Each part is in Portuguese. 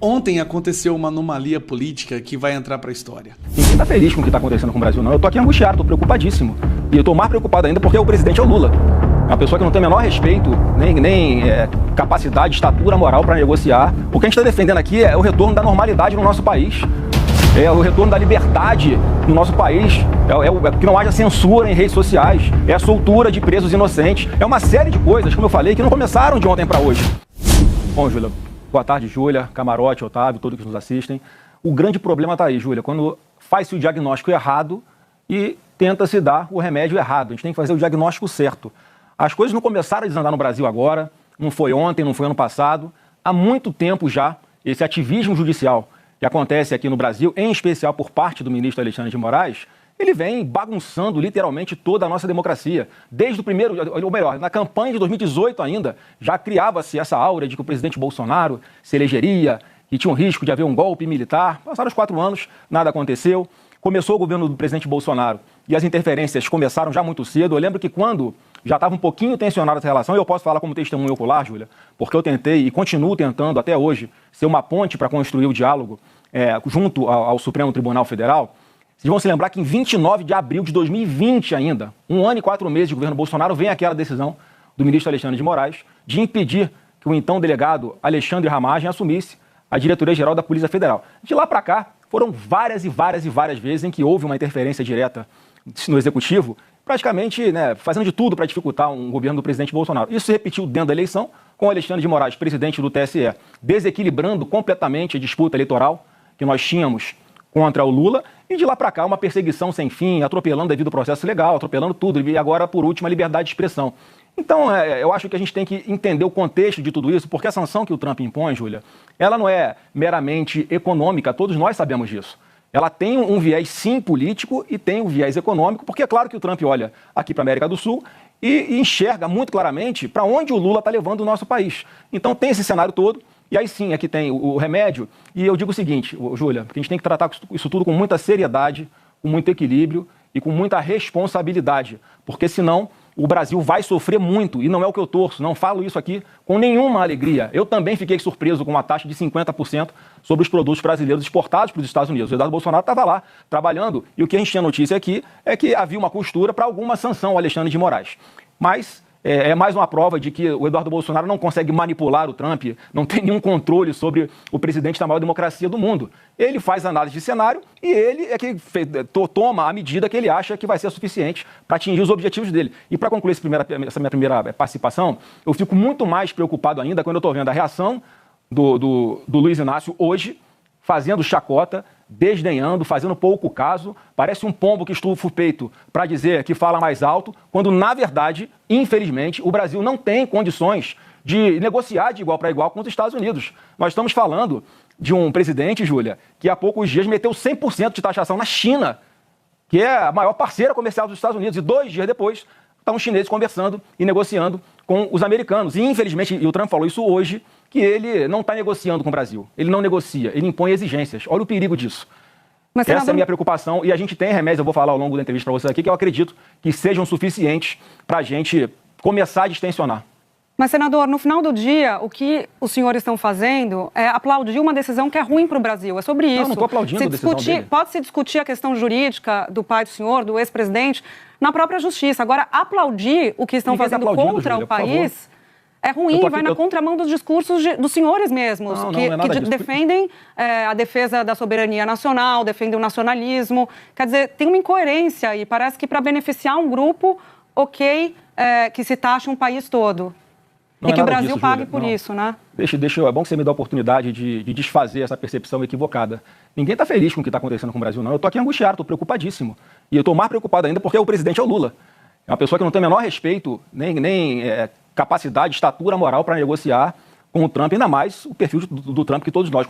Ontem aconteceu uma anomalia política que vai entrar para a história. Ninguém está feliz com o que está acontecendo com o Brasil, não. Eu estou aqui angustiado, estou preocupadíssimo. E eu estou mais preocupado ainda porque o presidente é o Lula. É uma pessoa que não tem o menor respeito, nem capacidade, estatura moral para negociar. O que a gente está defendendo aqui é o retorno da normalidade no nosso país. É o retorno da liberdade no nosso país, que não haja censura em redes sociais, é a soltura de presos inocentes, é uma série de coisas, como eu falei, que não começaram de ontem para hoje. Bom, Júlia, boa tarde, Júlia, Camarote, Otávio, todos que nos assistem. O grande problema está aí, Júlia, quando faz-se o diagnóstico errado e tenta-se dar o remédio errado. A gente tem que fazer o diagnóstico certo. As coisas não começaram a desandar no Brasil agora, não foi ontem, não foi ano passado. Há muito tempo já, esse ativismo judicial que acontece aqui no Brasil, em especial por parte do ministro Alexandre de Moraes, ele vem bagunçando literalmente toda a nossa democracia. Desde o primeiro, ou melhor, na campanha de 2018 ainda, já criava-se essa aura de que o presidente Bolsonaro se elegeria, que tinha um risco de haver um golpe militar. Passaram os 4 anos, nada aconteceu. Começou o governo do presidente Bolsonaro e as interferências começaram já muito cedo. Eu lembro que quando já estava um pouquinho tensionada essa relação, e eu posso falar como testemunho ocular, Júlia, porque eu tentei e continuo tentando até hoje ser uma ponte para construir o diálogo junto ao Supremo Tribunal Federal. Vocês vão se lembrar que em 29 de abril de 2020 ainda, 1 ano e 4 meses de governo Bolsonaro, vem aquela decisão do ministro Alexandre de Moraes de impedir que o então delegado Alexandre Ramagem assumisse a diretoria-geral da Polícia Federal. De lá para cá, foram várias vezes em que houve uma interferência direta no Executivo, praticamente fazendo de tudo para dificultar um governo do presidente Bolsonaro. Isso se repetiu dentro da eleição, com Alexandre de Moraes, presidente do TSE, desequilibrando completamente a disputa eleitoral que nós tínhamos contra o Lula, e de lá para cá uma perseguição sem fim, atropelando devido ao processo legal, atropelando tudo, e agora, por último, a liberdade de expressão. Então, eu acho que a gente tem que entender o contexto de tudo isso, porque a sanção que o Trump impõe, Júlia, ela não é meramente econômica, todos nós sabemos disso. Ela tem um viés, sim, político e tem um viés econômico, porque é claro que o Trump olha aqui para a América do Sul e enxerga muito claramente para onde o Lula está levando o nosso país. Então, tem esse cenário todo. E aí sim, aqui tem o remédio, e eu digo o seguinte, Júlia, que a gente tem que tratar isso tudo com muita seriedade, com muito equilíbrio e com muita responsabilidade, porque senão o Brasil vai sofrer muito, e não é o que eu torço, não falo isso aqui com nenhuma alegria. Eu também fiquei surpreso com uma taxa de 50% sobre os produtos brasileiros exportados para os Estados Unidos. O Eduardo Bolsonaro estava lá trabalhando, e o que a gente tinha notícia aqui é que havia uma costura para alguma sanção ao Alexandre de Moraes. Mas é mais uma prova de que o Eduardo Bolsonaro não consegue manipular o Trump, não tem nenhum controle sobre o presidente da maior democracia do mundo. Ele faz análise de cenário e ele é que toma a medida que ele acha que vai ser suficiente para atingir os objetivos dele. E para concluir essa minha primeira participação, eu fico muito mais preocupado ainda quando eu estou vendo a reação do Luiz Inácio hoje, fazendo chacota, desdenhando, fazendo pouco caso, parece um pombo que estufa o peito para dizer que fala mais alto, quando, na verdade, infelizmente, o Brasil não tem condições de negociar de igual para igual com os Estados Unidos. Nós estamos falando de um presidente, Júlia, que há poucos dias meteu 100% de taxação na China, que é a maior parceira comercial dos Estados Unidos, e 2 dias depois estão os chineses conversando e negociando com os americanos. E, infelizmente, e o Trump falou isso hoje, que ele não está negociando com o Brasil. Ele não negocia, ele impõe exigências. Olha o perigo disso. Mas, essa é a minha preocupação, e a gente tem remédios, eu vou falar ao longo da entrevista para vocês aqui, que eu acredito que sejam suficientes para a gente começar a distensionar. Mas, senador, no final do dia, o que os senhores estão fazendo é aplaudir uma decisão que é ruim para o Brasil. É sobre isso. Não estou aplaudindo a decisão dele. Pode-se discutir a questão jurídica do pai do senhor, do ex-presidente, na própria justiça. Agora, aplaudir o que estão fazendo contra o país é ruim, vai na contramão dos discursos dos senhores mesmos, que defendem a defesa da soberania nacional, defendem o nacionalismo. Quer dizer, tem uma incoerência aí. Parece que para beneficiar um grupo, que se taxe um país todo. E que o Brasil pague por isso, né? É bom que você me dê a oportunidade de desfazer essa percepção equivocada. Ninguém está feliz com o que está acontecendo com o Brasil, não. Eu estou aqui angustiado, estou preocupadíssimo. E eu estou mais preocupado ainda porque o presidente é o Lula. É uma pessoa que não tem o menor respeito, nem capacidade, estatura moral para negociar com o Trump, ainda mais o perfil do Trump que todos nós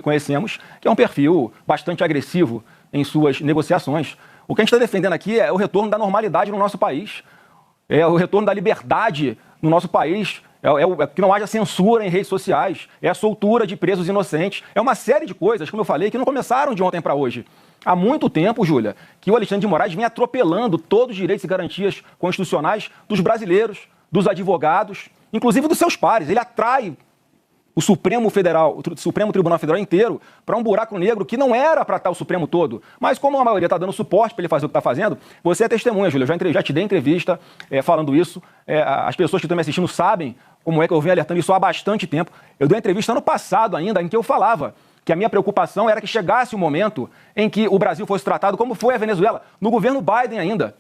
conhecemos, que é um perfil bastante agressivo em suas negociações. O que a gente está defendendo aqui é o retorno da normalidade no nosso país, é o retorno da liberdade no nosso país, que não haja censura em redes sociais, é a soltura de presos inocentes, é uma série de coisas, como eu falei, que não começaram de ontem para hoje. Há muito tempo, Júlia, que o Alexandre de Moraes vem atropelando todos os direitos e garantias constitucionais dos brasileiros, dos advogados, inclusive dos seus pares. Ele atrai o Supremo Tribunal Federal inteiro para um buraco negro que não era para estar o Supremo todo. Mas como a maioria está dando suporte para ele fazer o que está fazendo, você é testemunha, Júlia. Eu já te dei entrevista falando isso. As pessoas que estão me assistindo sabem como é que eu venho alertando isso há bastante tempo. Eu dei uma entrevista ano passado ainda, em que eu falava que a minha preocupação era que chegasse o momento em que o Brasil fosse tratado como foi a Venezuela, no governo Biden ainda.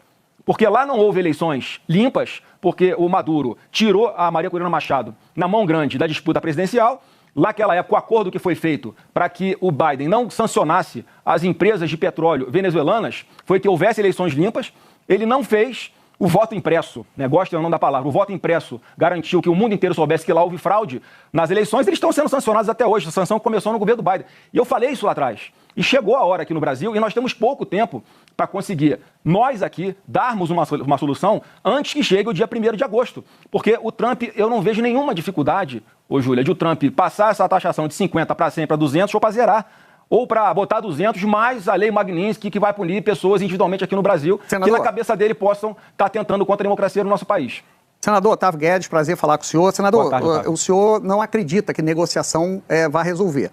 Porque lá não houve eleições limpas, porque o Maduro tirou a Maria Corina Machado na mão grande da disputa presidencial. Naquela época, o acordo que foi feito para que o Biden não sancionasse as empresas de petróleo venezuelanas foi que houvesse eleições limpas. Ele não fez. O voto impresso, gosta ou não da palavra, o voto impresso garantiu que o mundo inteiro soubesse que lá houve fraude nas eleições. Eles estão sendo sancionados até hoje. A sanção começou no governo do Biden. E eu falei isso lá atrás. E chegou a hora aqui no Brasil, e nós temos pouco tempo para conseguir, nós aqui, darmos uma solução antes que chegue o dia 1º de agosto. Porque o Trump, eu não vejo nenhuma dificuldade, Júlia, de o Trump passar essa taxação de 50 para 100 para 200 ou para zerar. Ou para botar 200 mais a lei Magnitsky, que vai punir pessoas individualmente aqui no Brasil, senador, que na cabeça dele possam estar tentando contra a democracia no nosso país. Senador Otávio Guedes, prazer falar com o senhor. Senador, tarde, o senhor não acredita que negociação vai resolver,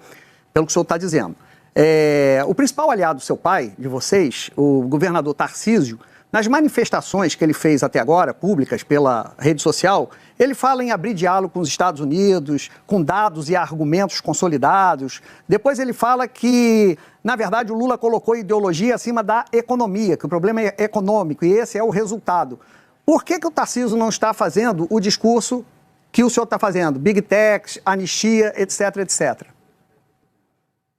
pelo que o senhor está dizendo. O principal aliado do seu pai, de vocês, o governador Tarcísio, nas manifestações que ele fez até agora, públicas pela rede social, ele fala em abrir diálogo com os Estados Unidos, com dados e argumentos consolidados. Depois ele fala que, na verdade, o Lula colocou ideologia acima da economia, que o problema é econômico e esse é o resultado. Por que o Tarcísio não está fazendo o discurso que o senhor está fazendo? Big Tech, anistia, etc, etc.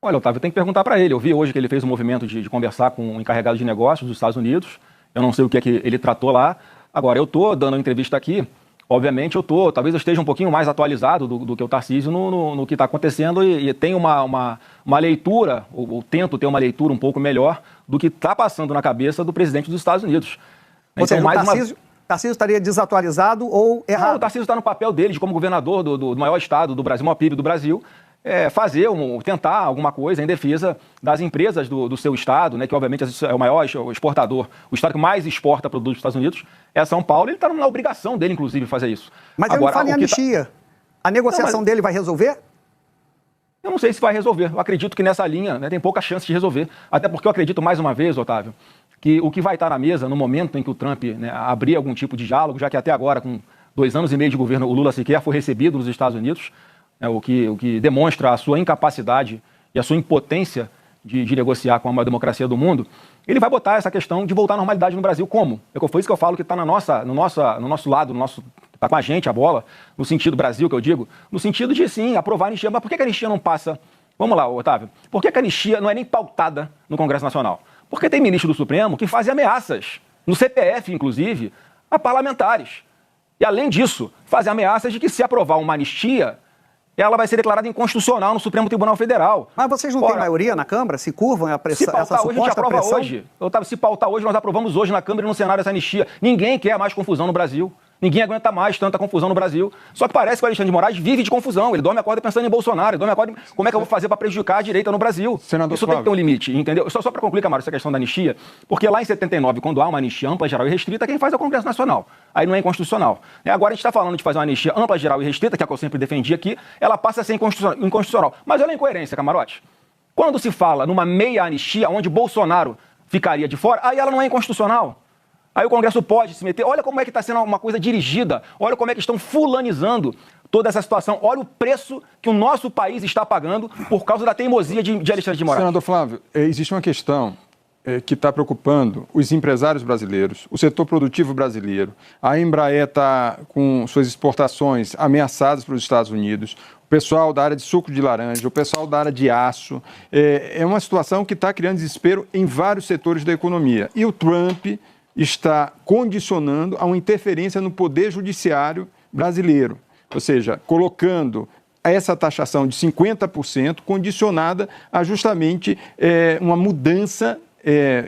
Olha, Otávio, tem que perguntar para ele. Eu vi hoje que ele fez um movimento de conversar com um encarregado de negócios dos Estados Unidos. Eu não sei o que é que ele tratou lá. Agora, eu estou dando uma entrevista aqui. Obviamente, talvez eu esteja um pouquinho mais atualizado do que o Tarcísio no que está acontecendo e tenho uma leitura, ou tento ter uma leitura um pouco melhor do que está passando na cabeça do presidente dos Estados Unidos. Ou seja, o Tarcísio estaria desatualizado ou errado? Não, o Tarcísio está no papel dele de como governador do maior estado do Brasil, maior PIB do Brasil, tentar alguma coisa em defesa das empresas do seu estado, que obviamente é o maior exportador, o estado que mais exporta produtos dos Estados Unidos é São Paulo, ele está na obrigação dele, inclusive, fazer isso. Mas agora, ele não fala em anistia. A negociação dele vai resolver? Eu não sei se vai resolver. Eu acredito que nessa linha tem pouca chance de resolver. Até porque eu acredito, mais uma vez, Otávio, que o que vai estar na mesa no momento em que o Trump abrir algum tipo de diálogo, já que até agora, com 2 anos e meio de governo, o Lula sequer foi recebido nos Estados Unidos, o que demonstra a sua incapacidade e a sua impotência de negociar com a maior democracia do mundo, ele vai botar essa questão de voltar à normalidade no Brasil. Como? Foi isso que eu falo que está no nosso lado, está com a gente a bola, no sentido Brasil, que eu digo, no sentido de, sim, aprovar a anistia. Mas por que a anistia não passa? Vamos lá, Otávio. Por que a anistia não é nem pautada no Congresso Nacional? Porque tem ministro do Supremo que fazem ameaças, no CPF, inclusive, a parlamentares. E, além disso, fazem ameaças de que, se aprovar uma anistia, ela vai ser declarada inconstitucional no Supremo Tribunal Federal. Mas vocês não têm maioria na Câmara? Se curvam a pressão? Se pautar hoje, a gente aprova hoje. Se pautar hoje, nós aprovamos hoje na Câmara e no Senado essa anistia. Ninguém quer mais confusão no Brasil. Ninguém aguenta mais tanta confusão no Brasil. Só que parece que o Alexandre de Moraes vive de confusão. Ele dorme e acorda pensando em Bolsonaro. Ele dorme e acorda como é que eu vou fazer para prejudicar a direita no Brasil. Senador Isso Flávio. Tem que ter um limite, entendeu? Só para concluir, Camargo, essa questão da anistia, porque lá em 79, quando há uma anistia ampla, geral e restrita, quem faz é o Congresso Nacional. Aí não é inconstitucional. Agora a gente está falando de fazer uma anistia ampla, geral e restrita, que é a que eu sempre defendi aqui, ela passa a ser inconstitucional. Mas olha a incoerência, Camarote. Quando se fala numa meia anistia, onde Bolsonaro ficaria de fora, aí ela não é inconstitucional. Aí o Congresso pode se meter. Olha como é que está sendo uma coisa dirigida. Olha como é que estão fulanizando toda essa situação. Olha o preço que o nosso país está pagando por causa da teimosia de Alexandre de Moraes. Senador Flávio, existe uma questão que está preocupando os empresários brasileiros, o setor produtivo brasileiro. A Embraer está com suas exportações ameaçadas para os Estados Unidos. O pessoal da área de suco de laranja, o pessoal da área de aço. É uma situação que está criando desespero em vários setores da economia. E o Trump está condicionando a uma interferência no poder judiciário brasileiro, ou seja, colocando essa taxação de 50% condicionada a justamente uma mudança,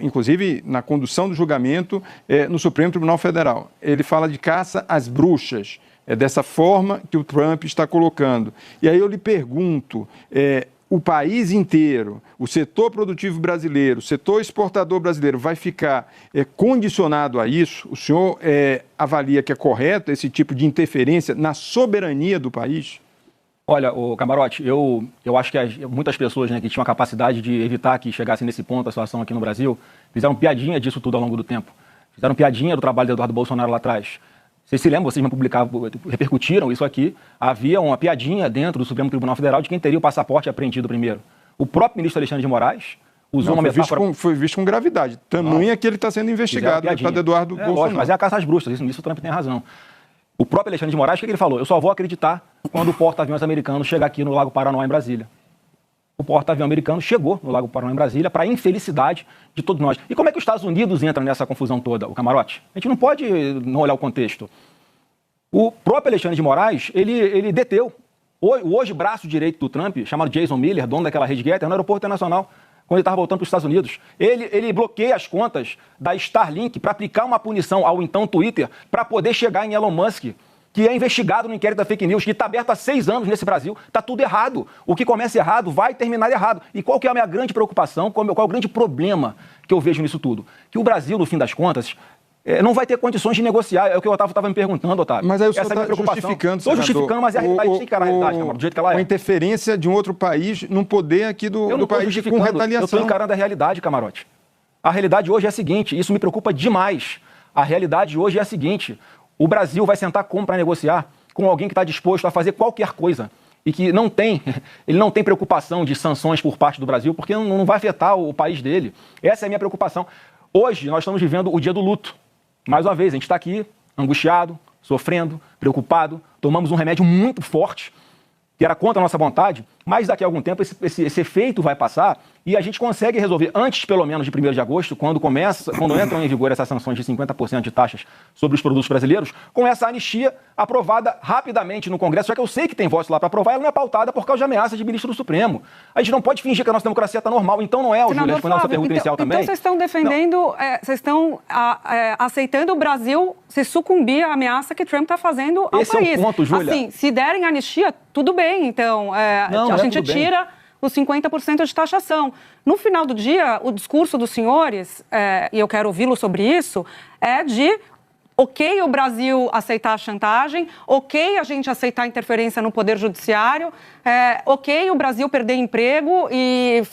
inclusive na condução do julgamento no Supremo Tribunal Federal. Ele fala de caça às bruxas, é dessa forma que o Trump está colocando. E aí eu lhe pergunto, o país inteiro, o setor produtivo brasileiro, o setor exportador brasileiro vai ficar condicionado a isso? O senhor avalia que é correto esse tipo de interferência na soberania do país? Olha, o Camarote, eu acho que muitas pessoas, né, que tinham a capacidade de evitar que chegasse nesse ponto a situação aqui no Brasil, fizeram piadinha disso tudo ao longo do tempo. Fizeram piadinha do trabalho do Eduardo Bolsonaro lá atrás. Vocês se lembram, vocês me publicavam, repercutiram isso aqui. Havia uma piadinha dentro do Supremo Tribunal Federal de quem teria o passaporte apreendido primeiro. O próprio ministro Alexandre de Moraes usou uma metáfora... Foi visto com gravidade. Tamanho é que ele está sendo investigado, o deputado Eduardo Bolsonaro. Lógico, mas é a caça às bruxas, nisso o Trump tem razão. O próprio Alexandre de Moraes, o que ele falou? Eu só vou acreditar quando o porta-aviões americano chegar aqui no Lago Paranoá, em Brasília. O porta-avião americano chegou no Lago Paranoá, em Brasília, para a infelicidade de todos nós. E como é que os Estados Unidos entram nessa confusão toda, o Camarote? A gente não pode não olhar o contexto. O próprio Alexandre de Moraes, ele deteu o hoje braço direito do Trump, chamado Jason Miller, dono daquela rede Getter, no aeroporto internacional, quando ele estava voltando para os Estados Unidos. Ele bloqueia as contas da Starlink para aplicar uma punição ao então Twitter para poder chegar em Elon Musk, que é investigado no inquérito da fake news, que está aberto há 6 anos nesse Brasil. Está tudo errado. O que começa errado vai terminar errado. E qual que é a minha grande preocupação, qual é o grande problema que eu vejo nisso tudo? Que o Brasil, no fim das contas, não vai ter condições de negociar. É o que o Otávio estava me perguntando, Otávio. Mas aí o senhor está justificando, Estou justificando, mas a realidade tem que ficar na realidade, do jeito que ela é. A interferência de um outro país no poder aqui do país com retaliação. Eu estou encarando a realidade, Camarote. A realidade hoje é a seguinte, isso me preocupa demais. A realidade hoje é a seguinte, o Brasil vai sentar como para negociar com alguém que está disposto a fazer qualquer coisa e que ele não tem preocupação de sanções por parte do Brasil, porque não vai afetar o país dele. Essa é a minha preocupação. Hoje nós estamos vivendo o dia do luto. Mais uma vez, a gente está aqui angustiado, sofrendo, preocupado, tomamos um remédio muito forte, que era contra a nossa vontade, mas daqui a algum tempo esse efeito vai passar e a gente consegue resolver, antes pelo menos de 1º de agosto, quando entram em vigor essas sanções de 50% de taxas sobre os produtos brasileiros, com essa anistia aprovada rapidamente no Congresso, já que eu sei que tem votos lá para aprovar, ela não é pautada por causa de ameaças de ministro do Supremo. A gente não pode fingir que a nossa democracia está normal, então não é, Júlia, respondendo a sua pergunta inicial também. Então vocês estão defendendo, vocês estão aceitando o Brasil se sucumbir à ameaça que Trump está fazendo ao país. Esse é o ponto, Júlia. Assim, se derem anistia, tudo bem, então a gente tira os 50% de taxação. No final do dia, o discurso dos senhores, e eu quero ouvi-lo sobre isso, é de ok o Brasil aceitar a chantagem, ok a gente aceitar a interferência no Poder Judiciário, ok o Brasil perder emprego e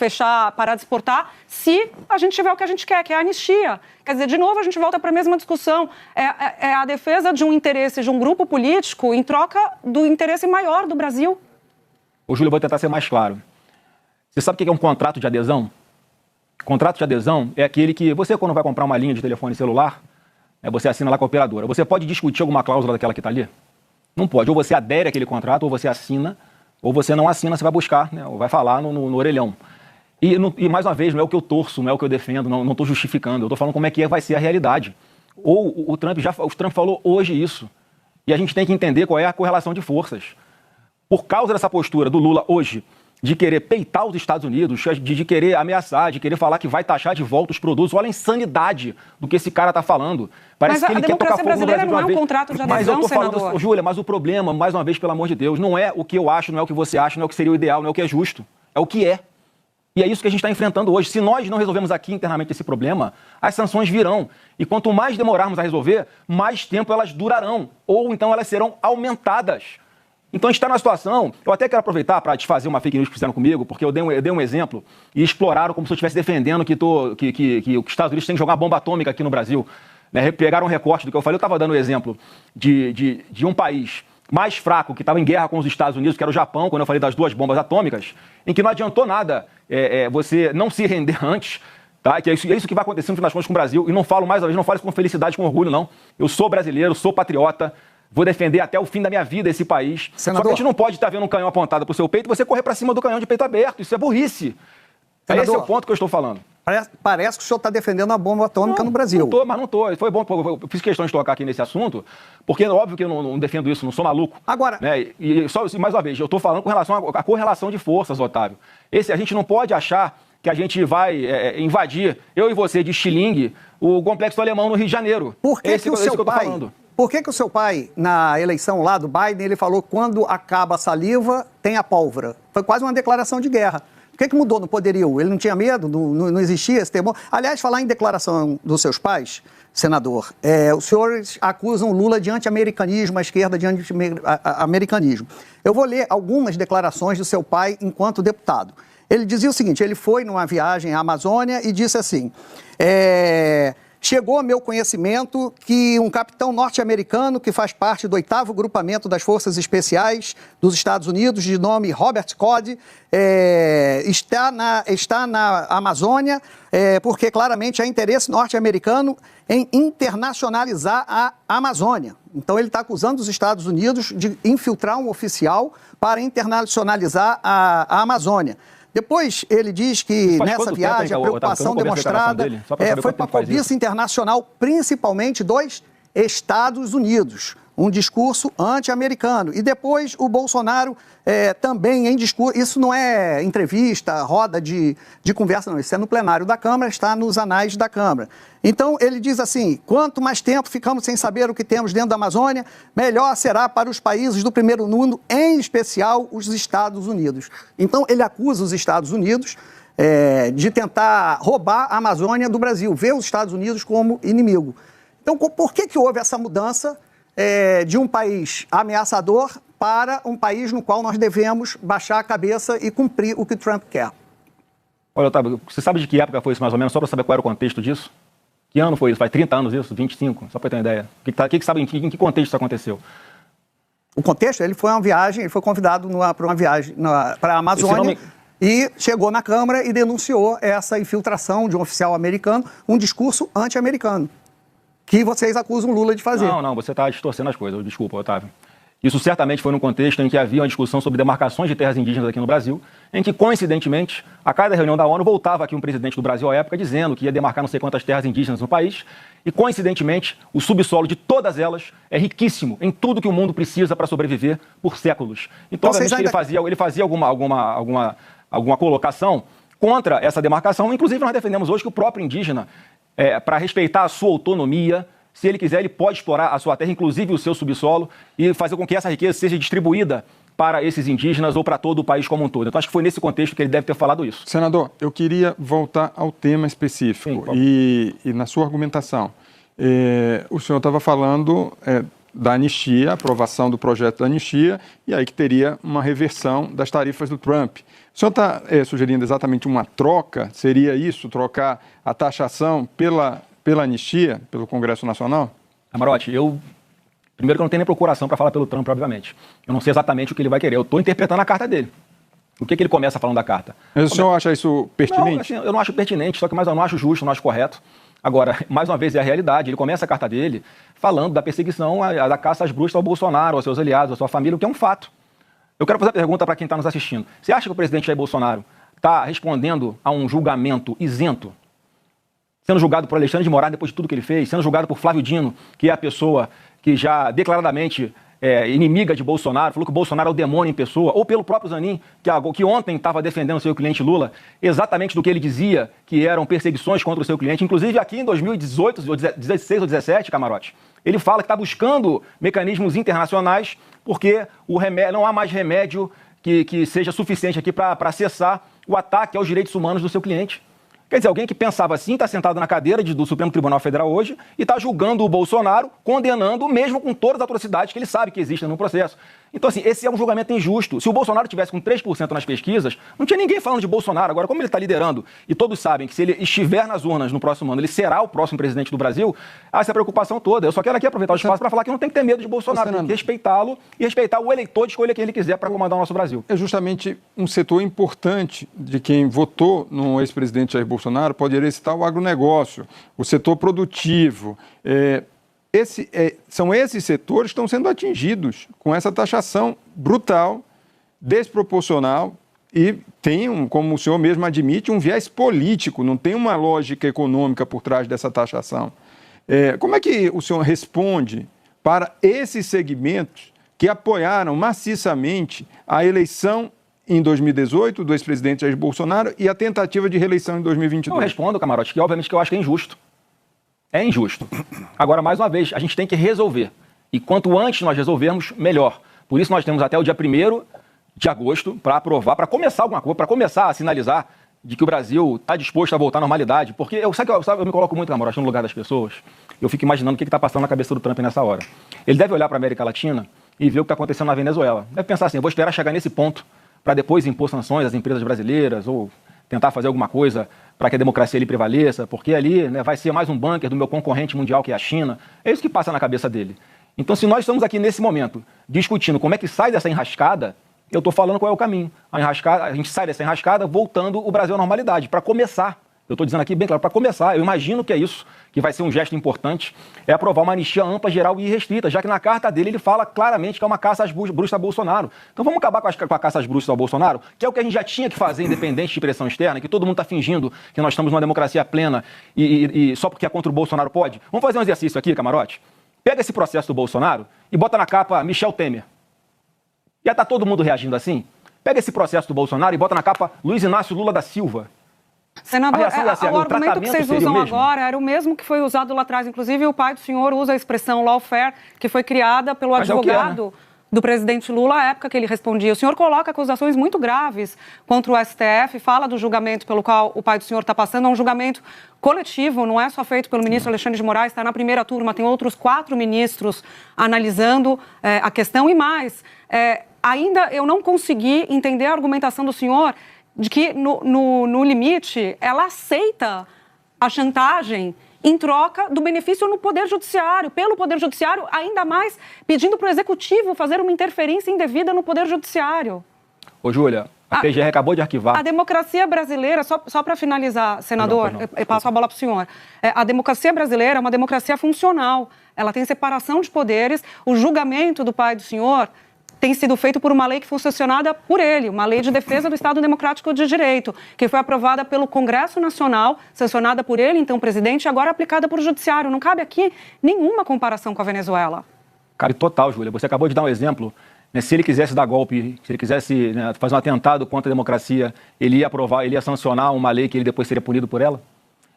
parar de exportar, se a gente tiver o que a gente quer, que é a anistia. Quer dizer, de novo, a gente volta para a mesma discussão. É a defesa de um interesse de um grupo político em troca do interesse maior do Brasil. Ô, Júlio, eu vou tentar ser mais claro. Você sabe o que é um contrato de adesão? Contrato de adesão é aquele que você, quando vai comprar uma linha de telefone celular, você assina lá com a operadora. Você pode discutir alguma cláusula daquela que está ali? Não pode. Ou você adere àquele contrato, ou você assina, ou você não assina, você vai buscar, né? Ou vai falar no orelhão. E, mais uma vez, não é o que eu torço, não é o que eu defendo, não estou justificando. Eu estou falando como é que vai ser a realidade. Ou o Trump falou hoje isso. E a gente tem que entender qual é a correlação de forças. Por causa dessa postura do Lula hoje, de querer peitar os Estados Unidos, de querer ameaçar, de querer falar que vai taxar de volta os produtos. Olha a insanidade do que esse cara está falando. Parece que ele quer tocar fogo no Brasil de uma vez. Mas a democracia brasileira não é um contrato de adesão, senador. Júlia, mas o problema, mais uma vez, pelo amor de Deus, não é o que eu acho, não é o que você acha, não é o que seria o ideal, não é o que é justo. É o que é. E é isso que a gente está enfrentando hoje. Se nós não resolvemos aqui internamente esse problema, as sanções virão. E quanto mais demorarmos a resolver, mais tempo elas durarão. Ou então elas serão aumentadas. Então a gente está numa situação, eu até quero aproveitar para desfazer uma fake news que fizeram comigo, porque eu dei um exemplo e exploraram como se eu estivesse defendendo que os Estados Unidos têm que jogar bomba atômica aqui no Brasil. Né? Pegaram um recorte do que eu falei, eu estava dando o exemplo de um país mais fraco, que estava em guerra com os Estados Unidos, que era o Japão, quando eu falei das 2 bombas atômicas, em que não adiantou nada você não se render antes, tá? Que é isso que vai acontecer no final das contas com o Brasil, e não falo mais uma vez, não falo isso com felicidade, com orgulho, não. Eu sou brasileiro, sou patriota, vou defender até o fim da minha vida esse país. Senador, só que a gente não pode estar vendo um canhão apontado para o seu peito e você correr para cima do canhão de peito aberto. Isso é burrice. Senador, esse é o ponto que eu estou falando. Parece que o senhor está defendendo a bomba atômica no Brasil. Não estou. Foi bom, eu fiz questão de tocar aqui nesse assunto, porque é óbvio que eu não defendo isso, não sou maluco. Agora... Né? E só, mais uma vez, eu estou falando com relação à correlação de forças, Otávio. A gente não pode achar que a gente vai invadir, eu e você, de estilingue, o complexo alemão no Rio de Janeiro. Por que que o seu pai... Por que o seu pai, na eleição lá do Biden, ele falou que quando acaba a saliva, tem a pólvora? Foi quase uma declaração de guerra. que mudou no poderio? Ele não tinha medo? Não existia esse temor? Aliás, falar em declaração dos seus pais, senador, os senhores acusam Lula de anti-americanismo, a esquerda de anti-americanismo. Eu vou ler algumas declarações do seu pai enquanto deputado. Ele dizia o seguinte, ele foi numa viagem à Amazônia e disse assim, chegou ao meu conhecimento que um capitão norte-americano que faz parte do 8º Grupamento das Forças Especiais dos Estados Unidos, de nome Robert Cody, está na Amazônia porque claramente há interesse norte-americano em internacionalizar a Amazônia. Então ele está acusando os Estados Unidos de infiltrar um oficial para internacionalizar a Amazônia. Depois ele diz que nessa viagem a preocupação demonstrada foi para a cobiça internacional, principalmente dos Estados Unidos. Um discurso anti-americano. E depois o Bolsonaro também em discurso, isso não é entrevista, roda de conversa, não, isso é no plenário da Câmara, está nos anais da Câmara. Então ele diz assim, quanto mais tempo ficamos sem saber o que temos dentro da Amazônia, melhor será para os países do primeiro mundo, em especial os Estados Unidos. Então ele acusa os Estados Unidos de tentar roubar a Amazônia do Brasil, vê os Estados Unidos como inimigo. Então por que houve essa mudança de um país ameaçador para um país no qual nós devemos baixar a cabeça e cumprir o que Trump quer? Olha, Otávio, você sabe de que época foi isso mais ou menos, só para saber qual era o contexto disso? Que ano foi isso? Faz 30 anos isso? 25? Só para ter uma ideia. O que sabe em que contexto isso aconteceu? O contexto, ele foi convidado para uma viagem para a Amazônia e chegou na Câmara e denunciou essa infiltração de um oficial americano, um discurso anti-americano, que vocês acusam Lula de fazer. Não, você está distorcendo as coisas, desculpa, Otávio. Isso certamente foi num contexto em que havia uma discussão sobre demarcações de terras indígenas aqui no Brasil, em que, coincidentemente, a cada reunião da ONU voltava aqui um presidente do Brasil à época dizendo que ia demarcar não sei quantas terras indígenas no país, e, coincidentemente, o subsolo de todas elas é riquíssimo em tudo que o mundo precisa para sobreviver por séculos. Então, obviamente, ele fazia alguma colocação contra essa demarcação. Inclusive, nós defendemos hoje que o próprio indígena, para respeitar a sua autonomia, se ele quiser, ele pode explorar a sua terra, inclusive o seu subsolo, e fazer com que essa riqueza seja distribuída para esses indígenas ou para todo o país como um todo. Então, acho que foi nesse contexto que ele deve ter falado isso. Senador, eu queria voltar ao tema específico. Sim, e na sua argumentação, o senhor estava falando da anistia, aprovação do projeto da anistia, e aí que teria uma reversão das tarifas do Trump. O senhor está sugerindo exatamente uma troca? Seria isso, trocar a taxação pela anistia, pelo Congresso Nacional? Camarote, primeiro que eu não tenho nem procuração para falar pelo Trump, obviamente. Eu não sei exatamente o que ele vai querer. Eu estou interpretando a carta dele. O que ele começa falando da carta? Mas o senhor acha isso pertinente? Não, assim, eu não acho pertinente, só que mais eu não acho justo, não acho correto. Agora, mais uma vez, é a realidade. Ele começa a carta dele falando da perseguição, da caça às bruxas ao Bolsonaro, aos seus aliados, à sua família, o que é um fato. Eu quero fazer a pergunta para quem está nos assistindo. Você acha que o presidente Jair Bolsonaro está respondendo a um julgamento isento? Sendo julgado por Alexandre de Moraes depois de tudo que ele fez, sendo julgado por Flávio Dino, que é a pessoa que já declaradamente inimiga de Bolsonaro, falou que o Bolsonaro é o demônio em pessoa, ou pelo próprio Zanin, que ontem estava defendendo o seu cliente Lula, exatamente do que ele dizia que eram perseguições contra o seu cliente. Inclusive aqui em 2018, 16 ou 17, Camarote, ele fala que está buscando mecanismos internacionais porque não há mais remédio que seja suficiente aqui para cessar o ataque aos direitos humanos do seu cliente. Quer dizer, alguém que pensava assim, está sentado na cadeira do Supremo Tribunal Federal hoje e está julgando o Bolsonaro, condenando, mesmo com todas as atrocidades que ele sabe que existem no processo. Então, assim, esse é um julgamento injusto. Se o Bolsonaro tivesse com 3% nas pesquisas, não tinha ninguém falando de Bolsonaro. Agora, como ele está liderando, e todos sabem que se ele estiver nas urnas no próximo ano, ele será o próximo presidente do Brasil, há essa preocupação toda. Eu só quero aqui aproveitar o espaço para falar que não tem que ter medo de Bolsonaro, tem que respeitá-lo e respeitar o eleitor de escolha quem ele quiser para comandar o nosso Brasil. É justamente um setor importante de quem votou no ex-presidente Jair Bolsonaro, poderia citar o agronegócio, o setor produtivo. São esses setores que estão sendo atingidos com essa taxação brutal, desproporcional e tem, como o senhor mesmo admite, um viés político, não tem uma lógica econômica por trás dessa taxação. Como é que o senhor responde para esses segmentos que apoiaram maciçamente a eleição em 2018 do ex-presidente Jair Bolsonaro e a tentativa de reeleição em 2022? Eu respondo, Camarote, que obviamente que eu acho que é injusto. É injusto. Agora, mais uma vez, a gente tem que resolver. E quanto antes nós resolvermos, melhor. Por isso nós temos até o dia 1º de agosto para aprovar, para começar alguma coisa, para começar a sinalizar de que o Brasil está disposto a voltar à normalidade. Porque eu me coloco muito, Camarote, no lugar das pessoas. Eu fico imaginando o que está passando na cabeça do Trump nessa hora. Ele deve olhar para a América Latina e ver o que está acontecendo na Venezuela. Deve pensar assim, eu vou esperar chegar nesse ponto para depois impor sanções às empresas brasileiras ou tentar fazer alguma coisa para que a democracia ali prevaleça, porque ali, né, vai ser mais um bunker do meu concorrente mundial, que é a China. É isso que passa na cabeça dele. Então, se nós estamos aqui nesse momento discutindo como é que sai dessa enrascada, eu estou falando qual é o caminho. A gente sai dessa enrascada voltando o Brasil à normalidade, para começar. Eu estou dizendo aqui bem claro, para começar, eu imagino que é isso, que vai ser um gesto importante, é aprovar uma anistia ampla, geral e irrestrita, já que na carta dele ele fala claramente que é uma caça às bruxas a Bolsonaro. Então vamos acabar com a caça às bruxas ao Bolsonaro, que é o que a gente já tinha que fazer, independente de pressão externa, que todo mundo está fingindo que nós estamos numa democracia plena e só porque é contra o Bolsonaro pode. Vamos fazer um exercício aqui, Camarote? Pega esse processo do Bolsonaro e bota na capa Michel Temer. Já está todo mundo reagindo assim? Pega esse processo do Bolsonaro e bota na capa Luiz Inácio Lula da Silva. Senador, o argumento que vocês usam agora era o mesmo que foi usado lá atrás. Inclusive, o pai do senhor usa a expressão lawfare, que foi criada pelo advogado do presidente Lula à época que ele respondia. O senhor coloca acusações muito graves contra o STF, fala do julgamento pelo qual o pai do senhor está passando. É um julgamento coletivo, não é só feito pelo ministro Alexandre de Moraes, está na primeira turma, tem outros 4 ministros analisando a questão e mais. Ainda eu não consegui entender a argumentação do senhor de que, no limite, ela aceita a chantagem em troca do benefício no Poder Judiciário, pelo Poder Judiciário, ainda mais pedindo para o Executivo fazer uma interferência indevida no Poder Judiciário. Ô, Júlia, a PGR acabou de arquivar. A democracia brasileira, só para finalizar, senador, eu passo a bola para o senhor. A democracia brasileira é uma democracia funcional, ela tem separação de poderes, o julgamento do pai do senhor tem sido feito por uma lei que foi sancionada por ele, uma lei de defesa do Estado Democrático de Direito, que foi aprovada pelo Congresso Nacional, sancionada por ele, então presidente, e agora aplicada por Judiciário. Não cabe aqui nenhuma comparação com a Venezuela. Cabe total, Júlia. Você acabou de dar um exemplo. Né, se ele quisesse dar golpe, se ele quisesse, né, fazer um atentado contra a democracia, ele ia aprovar, ele ia sancionar uma lei que ele depois seria punido por ela?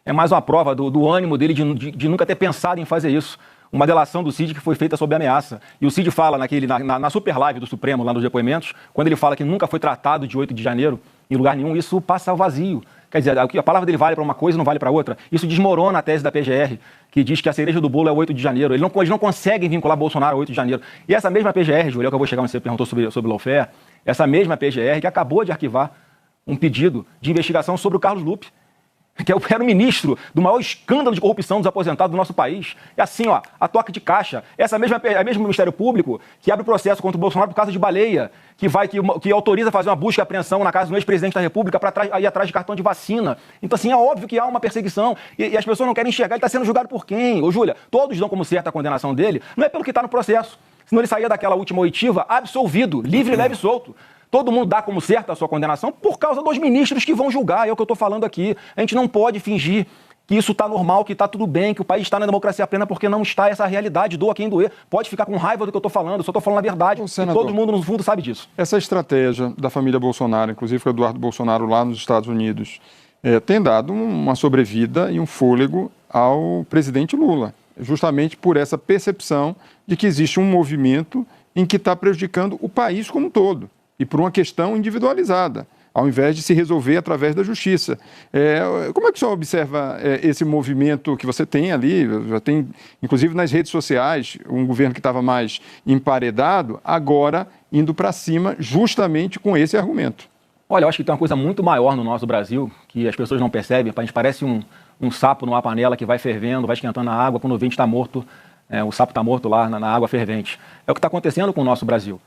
É mais uma prova do ânimo dele de nunca ter pensado em fazer isso. Uma delação do Cid que foi feita sob ameaça. E o Cid fala na super live do Supremo, lá nos depoimentos, quando ele fala que nunca foi tratado de 8 de janeiro, em lugar nenhum, isso passa ao vazio. Quer dizer, a palavra dele vale para uma coisa e não vale para outra. Isso desmorona a tese da PGR, que diz que a cereja do bolo é o 8 de janeiro. Eles não conseguem vincular Bolsonaro ao 8 de janeiro. E essa mesma PGR, Júlio, que eu vou chegar onde você perguntou sobre lawfare, essa mesma PGR que acabou de arquivar um pedido de investigação sobre o Carlos Lupe, que era o ministro do maior escândalo de corrupção dos aposentados do nosso país. É assim, ó, a toque de caixa. Essa mesmo Ministério Público que abre o processo contra o Bolsonaro por causa de baleia, que autoriza fazer uma busca e apreensão na casa do ex-presidente da República para ir atrás de cartão de vacina. Então, assim, é óbvio que há uma perseguição e as pessoas não querem enxergar. Ele está sendo julgado por quem? Ô, Júlia, todos dão como certa a condenação dele, não é pelo que está no processo. Senão ele saía daquela última oitiva absolvido, livre, leve e solto. Todo mundo dá como certa a sua condenação por causa dos ministros que vão julgar, é o que eu estou falando aqui. A gente não pode fingir que isso está normal, que está tudo bem, que o país está na democracia plena, porque não está essa realidade. Doa quem doer. Pode ficar com raiva do que eu estou falando, eu só estou falando a verdade. Senador, todo mundo, no fundo, sabe disso. Essa estratégia da família Bolsonaro, inclusive com o Eduardo Bolsonaro lá nos Estados Unidos, tem dado uma sobrevida e um fôlego ao presidente Lula, justamente por essa percepção de que existe um movimento em que está prejudicando o país como um todo. E por uma questão individualizada, ao invés de se resolver através da justiça. Como é que o senhor observa esse movimento que você tem ali, já tem, inclusive nas redes sociais, um governo que estava mais emparedado, agora indo para cima justamente com esse argumento? Olha, eu acho que tem uma coisa muito maior no nosso Brasil, que as pessoas não percebem. A gente parece um sapo numa panela que vai fervendo, vai esquentando a água, quando o vento está morto, o sapo está morto lá na água fervente. É o que está acontecendo com o nosso Brasil.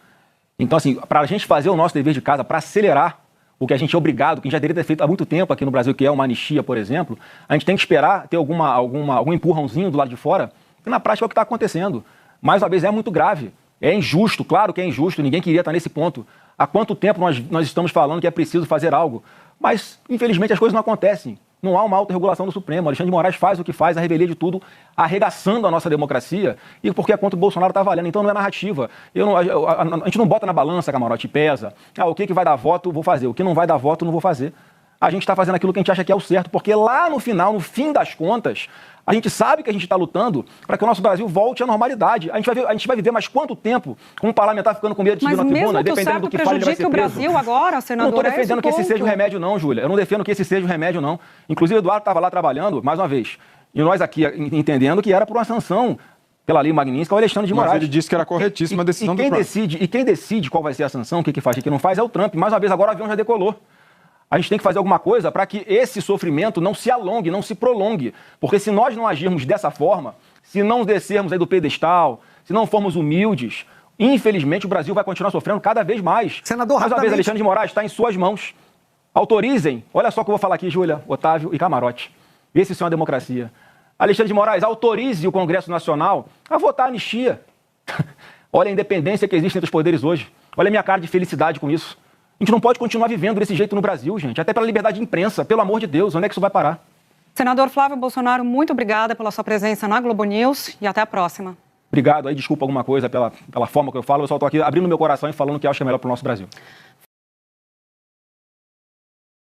Então, assim, para a gente fazer o nosso dever de casa, para acelerar o que a gente é obrigado, que a gente já deveria ter feito há muito tempo aqui no Brasil, que é uma anistia, por exemplo, a gente tem que esperar ter algum empurrãozinho do lado de fora, que na prática é o que está acontecendo. Mais uma vez, é muito grave. É injusto, claro que é injusto, ninguém queria estar nesse ponto. Há quanto tempo nós estamos falando que é preciso fazer algo? Mas, infelizmente, as coisas não acontecem. Não há uma autorregulação do Supremo. Alexandre de Moraes faz o que faz, a revelia de tudo, arregaçando a nossa democracia, e porque é contra o Bolsonaro está valendo. Então não é narrativa. A gente não bota na balança, Camarote, e pesa. O que vai dar voto, vou fazer. O que não vai dar voto, não vou fazer. a gente está fazendo aquilo que a gente acha que é o certo, porque lá no final, no fim das contas, a gente sabe que a gente está lutando para que o nosso Brasil volte à normalidade. A gente vai viver mais quanto tempo com um parlamentar ficando com medo de subir na tribuna, dependendo do que fale, ele vai ser preso? Mas mesmo o Brasil agora, senador, não estou defendendo que esse seja o remédio, não, Júlia. Eu não defendo que esse seja o remédio, não. Inclusive, o Eduardo estava lá trabalhando, mais uma vez, e nós aqui entendendo que era por uma sanção pela lei Magnitsky ao Alexandre de Moraes. Mas ele disse que era corretíssima a decisão do Trump. E quem decide qual vai ser a sanção, o que faz e o que não faz, é o Trump. Mais uma vez, agora o avião já decolou. A gente tem que fazer alguma coisa para que esse sofrimento não se alongue, não se prolongue. Porque se nós não agirmos dessa forma, se não descermos aí do pedestal, se não formos humildes, infelizmente o Brasil vai continuar sofrendo cada vez mais. Senador, mais uma vez, Alexandre de Moraes está em suas mãos. Autorizem, olha só o que eu vou falar aqui, Júlia, Otávio e Camarote. Esse sim é uma democracia. Alexandre de Moraes, autorize o Congresso Nacional a votar a anistia. Olha a independência que existe entre os poderes hoje. Olha a minha cara de felicidade com isso. A gente não pode continuar vivendo desse jeito no Brasil, gente. Até pela liberdade de imprensa, pelo amor de Deus. Onde é que isso vai parar? Senador Flávio Bolsonaro, muito obrigada pela sua presença na Globo News e até a próxima. Obrigado. Aí desculpa alguma coisa pela forma que eu falo. Eu só estou aqui abrindo meu coração e falando o que eu acho que é melhor para o nosso Brasil.